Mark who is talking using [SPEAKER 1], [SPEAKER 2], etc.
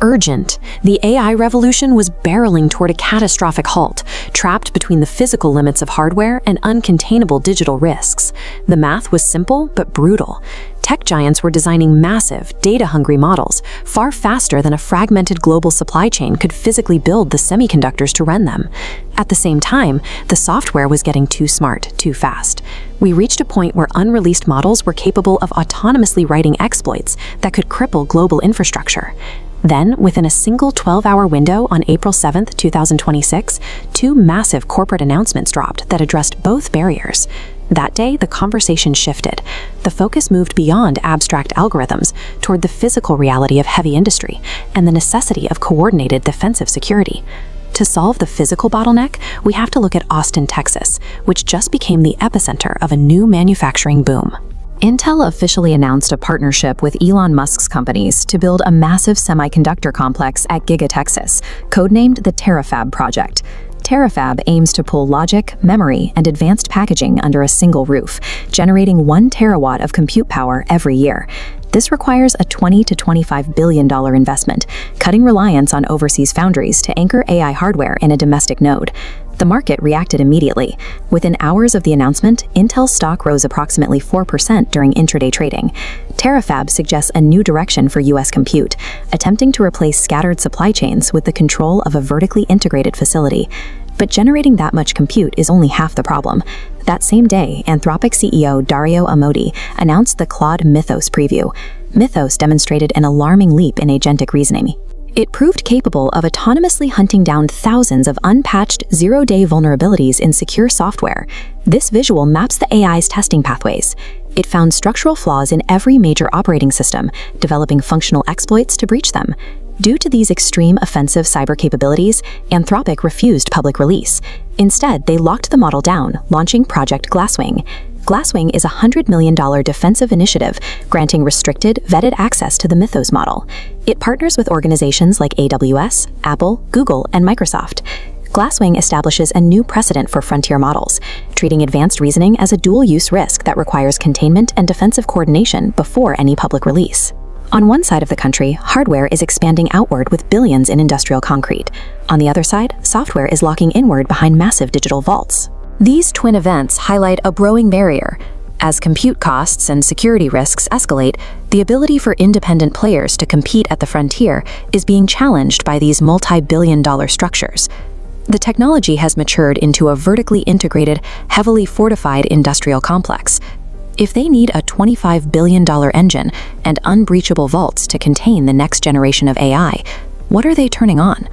[SPEAKER 1] urgent. The AI revolution was barreling toward a catastrophic halt, trapped between the physical limits of hardware and uncontainable digital risks. The math was simple but brutal. Tech giants were designing massive, data-hungry models, far faster than a fragmented global supply chain could physically build the semiconductors to run them. At the same time, the software was getting too smart, too fast. We reached a point where unreleased models were capable of autonomously writing exploits that could cripple global infrastructure. Then, within a single 12-hour window on April 7, 2026, two massive corporate announcements dropped that addressed both barriers. That day, the conversation shifted. The focus moved beyond abstract algorithms toward the physical reality of heavy industry and the necessity of coordinated defensive security. To solve the physical bottleneck, we have to look at Austin, Texas, which just became the epicenter of a new manufacturing boom. Intel officially announced a partnership with Elon Musk's companies to build a massive semiconductor complex at Giga Texas, codenamed the Terafab project. Terafab aims to pull logic, memory, and advanced packaging under a single roof, generating 1 terawatt of compute power every year. This requires a $20 to $25 billion investment, cutting reliance on overseas foundries to anchor AI hardware in a domestic node. The market reacted immediately. Within hours of the announcement, Intel's stock rose approximately 4% during intraday trading. Terafab suggests a new direction for U.S. compute, attempting to replace scattered supply chains with the control of a vertically integrated facility. But generating that much compute is only half the problem. That same day, Anthropic CEO Dario Amodei announced the Claude Mythos preview. Mythos demonstrated an alarming leap in agentic reasoning. It proved capable of autonomously hunting down thousands of unpatched zero-day vulnerabilities in secure software. This visual maps the AI's testing pathways. It found structural flaws in every major operating system, developing functional exploits to breach them. Due to these extreme offensive cyber capabilities, Anthropic refused public release. Instead, they locked the model down, launching Project Glasswing. Glasswing is a $100 million defensive initiative, granting restricted, vetted access to the Mythos model. It partners with organizations like AWS, Apple, Google, and Microsoft. Glasswing establishes a new precedent for frontier models, treating advanced reasoning as a dual-use risk that requires containment and defensive coordination before any public release. On one side of the country, hardware is expanding outward with billions in industrial concrete. On the other side, software is locking inward behind massive digital vaults. These twin events highlight a growing barrier. As compute costs and security risks escalate, the ability for independent players to compete at the frontier is being challenged by these multi-billion-dollar structures. The technology has matured into a vertically integrated, heavily fortified industrial complex. If they need a $25 billion engine and unbreachable vaults to contain the next generation of AI, what are they turning on?